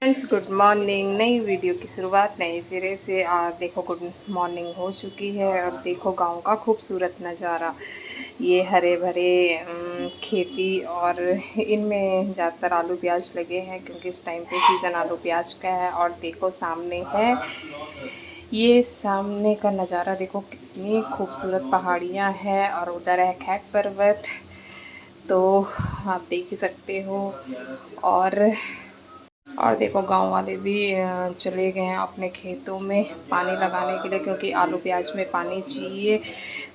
Friends good morning. नई video की शुरुआत नए सिरे से। देखो गुड मॉर्निंग हो चुकी है और देखो गांव का खूबसूरत नज़ारा। ये हरे भरे खेती और इनमें ज़्यादातर आलू प्याज लगे हैं क्योंकि इस टाइम पे सीज़न आलू प्याज का है। और देखो सामने है, ये सामने का नज़ारा देखो कितनी खूबसूरत पहाड़ियाँ हैं और उधर है खैट पर्वत, तो आप देख ही सकते हो। और देखो गांव वाले भी चले गए हैं अपने खेतों में पानी लगाने के लिए क्योंकि आलू प्याज में पानी चाहिए।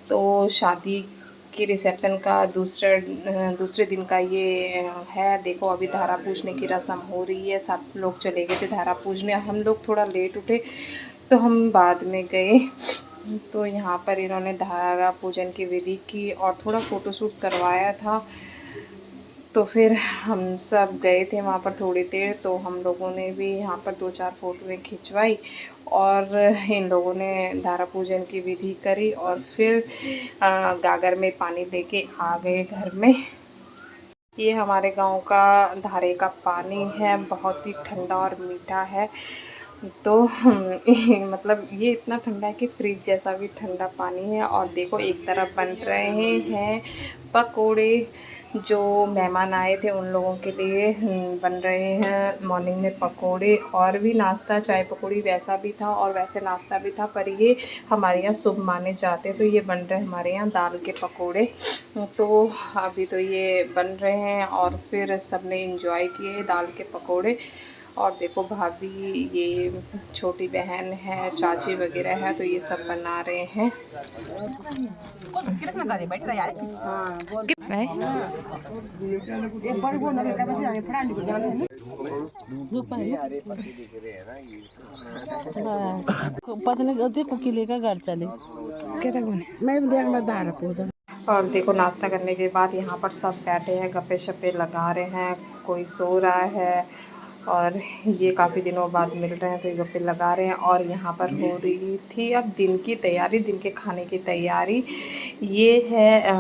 तो शादी की रिसेप्शन का दूसरे दिन का ये है। देखो अभी धारा पूजने की रस्म हो रही है, सब लोग चले गए थे धारा पूजने, हम लोग थोड़ा लेट उठे तो हम बाद में गए। तो यहाँ पर इन्होंने धारा पूजन की विधि की और थोड़ा फ़ोटोशूट करवाया था। तो फिर हम सब गए थे वहाँ पर थोड़ी देर, तो हम लोगों ने भी यहाँ पर 2-4 फ़ोटोएँ खिंचवाई और इन लोगों ने धारा पूजन की विधि करी और फिर गागर में पानी लेके आ गए घर में। ये हमारे गांव का धारे का पानी है, बहुत ही ठंडा और मीठा है। तो मतलब ये इतना ठंडा है कि फ्रिज जैसा भी ठंडा पानी है। और देखो एक तरफ बन रहे हैं पकोड़े, जो मेहमान आए थे उन लोगों के लिए बन रहे हैं मॉर्निंग में पकोड़े। और भी नाश्ता चाय पकौड़ी वैसा भी था और वैसे नाश्ता भी था, पर ये हमारे यहाँ शुभ माने जाते हैं तो ये बन रहे हैं हमारे यहाँ दाल के पकोड़े। तो अभी तो ये बन रहे हैं और फिर सबने एंजॉय किए दाल के पकोड़े। और देखो भाभी, ये छोटी बहन है, चाची वगैरह है, तो ये सब बना रहे हैं। और देखो नाश्ता करने के बाद यहाँ पर सब बैठे हैं, गप्पे शप्पे लगा रहे हैं, कोई सो रहा है और ये काफ़ी दिनों बाद मिल रहे हैं तो ये गप्पे लगा रहे हैं। और यहाँ पर हो रही थी अब दिन की तैयारी, दिन के खाने की तैयारी। ये है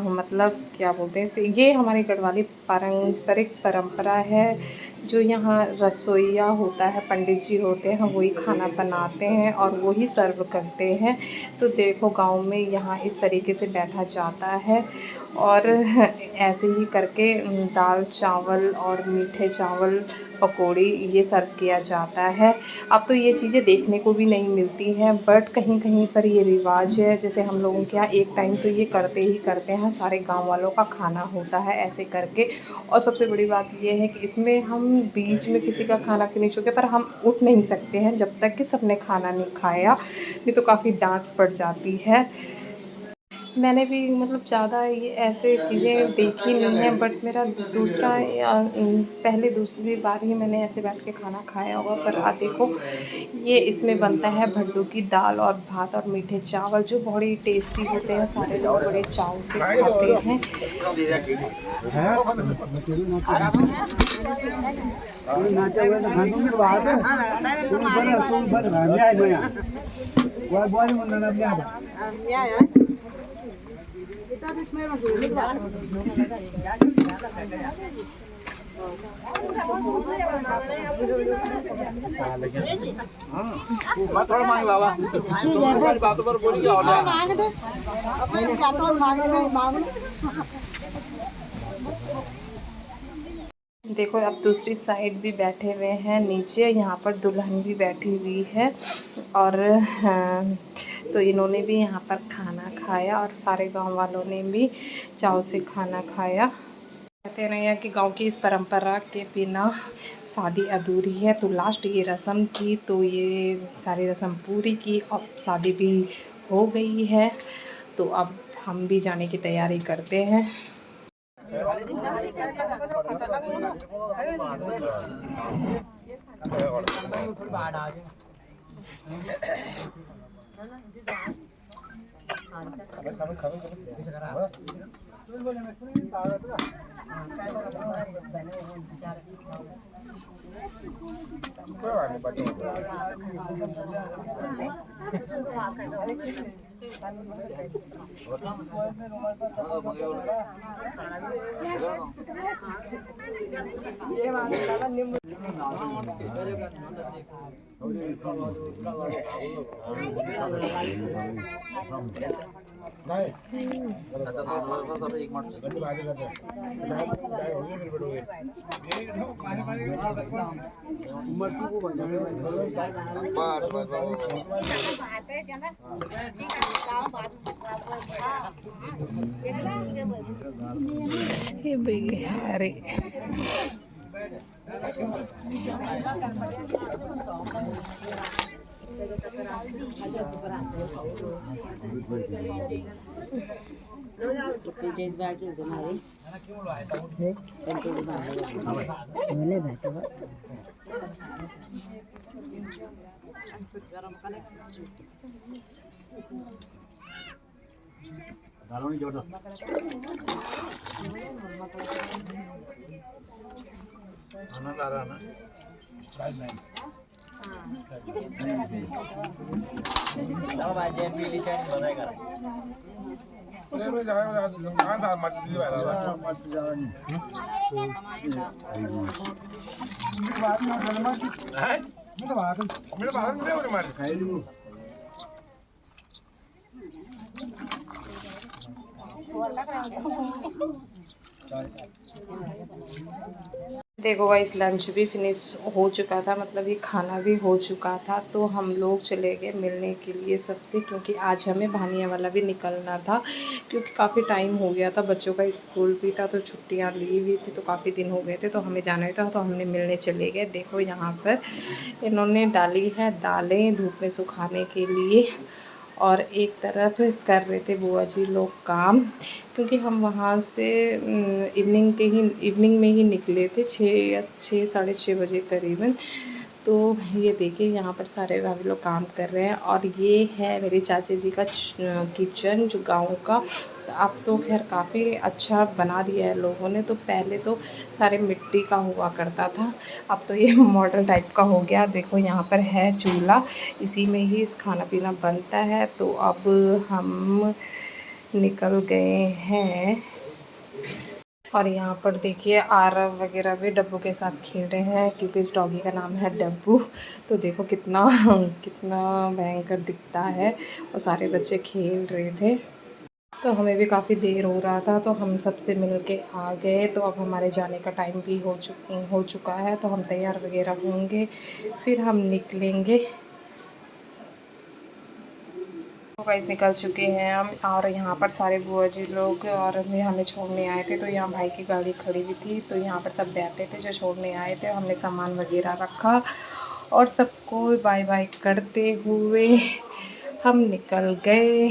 मतलब क्या बोलते हैं इसे, ये हमारी गढ़वाली पारंपरिक परंपरा है। जो यहाँ रसोइया होता है, पंडित जी होते हैं, वही खाना बनाते हैं और वही सर्व करते हैं। तो देखो गांव में यहाँ इस तरीके से बैठा जाता है और ऐसे ही करके दाल चावल और मीठे चावल पकौड़ी ये सर्व किया जाता है। अब तो ये चीज़ें देखने को भी नहीं मिलती हैं, बट कहीं कहीं पर ये रिवाज है। जैसे हम लोगों के यहाँ एक टाइम तो ये करते ही करते हैं, सारे गांव वालों का खाना होता है ऐसे करके। और सबसे बड़ी बात ये है कि इसमें हम बीच में किसी का खाना नहीं छूटे, पर हम उठ नहीं सकते हैं जब तक कि सबने खाना नहीं खाया, नहीं तो काफ़ी डांट पड़ जाती है। मैंने भी मतलब ज़्यादा ये ऐसे चीज़ें देखी नहीं हैं, बट मेरा दूसरा या पहले दूसरी बार ही मैंने ऐसे बैठ के खाना खाया होगा। पर देखो ये इसमें बनता है भड्डू की दाल और भात और मीठे चावल, जो बड़े टेस्टी होते हैं, सारे लोग बड़े चाव से खाते हैं। देखो अब दूसरी साइड भी बैठे हुए हैं नीचे, यहाँ पर दुल्हन भी बैठी हुई है और तो इन्होंने भी यहाँ पर खाना खाया और सारे गांव वालों ने भी चाव से खाना खाया। कहते नहीं है कि गांव की इस परंपरा के बिना शादी अधूरी है। तो लास्ट ये रस्म की, तो ये सारी रस्म पूरी की, अब शादी भी हो गई है, तो अब हम भी जाने की तैयारी करते हैं। ये भाई अरे देखो गाइस लंच भी फिनिश हो चुका था, मतलब ये खाना भी हो चुका था। तो हम लोग चले गए मिलने के लिए सबसे, क्योंकि आज हमें भानिया वाला भी निकलना था, क्योंकि काफ़ी टाइम हो गया था, बच्चों का स्कूल भी था तो छुट्टियां ली हुई थी, तो काफ़ी दिन हो गए थे, तो हमें जाना था, तो हमने मिलने चले गए। देखो यहाँ पर इन्होंने डाली है दालें धूप में सुखाने के लिए, और एक तरफ कर रहे थे बुआ जी लोग काम, क्योंकि हम वहाँ से इवनिंग में ही निकले थे, 6 साढ़े 6 बजे करीबन। तो ये देखिए यहाँ पर सारे भाभी लोग काम कर रहे हैं, और ये है मेरी चाची जी का किचन जो गांव का। अब तो खैर काफ़ी अच्छा बना दिया है लोगों ने, तो पहले तो सारे मिट्टी का हुआ करता था, अब तो ये मॉडर्न टाइप का हो गया। देखो यहाँ पर है चूल्हा, इसी में ही इस खाना पीना बनता है। तो अब हम निकल गए हैं, और यहाँ पर देखिए आरव वगैरह भी डब्बू के साथ खेल रहे हैं, क्योंकि इस डॉगी का नाम है डब्बू। तो देखो कितना कितना भयंकर दिखता है, और सारे बच्चे खेल रहे थे। तो हमें भी काफ़ी देर हो रहा था, तो हम सबसे मिल के आ गए। तो अब हमारे जाने का टाइम भी हो चुका है, तो हम तैयार वगैरह होंगे, फिर हम निकलेंगे। तो गाइस निकल चुके हैं हम, और यहाँ पर सारे बुआ जी लोग और भी हमें छोड़ने आए थे। तो यहाँ भाई की गाड़ी खड़ी हुई थी, तो यहाँ पर सब बैठे थे जो छोड़ने आए थे। हमने सामान वगैरह रखा, और सबको बाय बाय करते हुए हम निकल गए।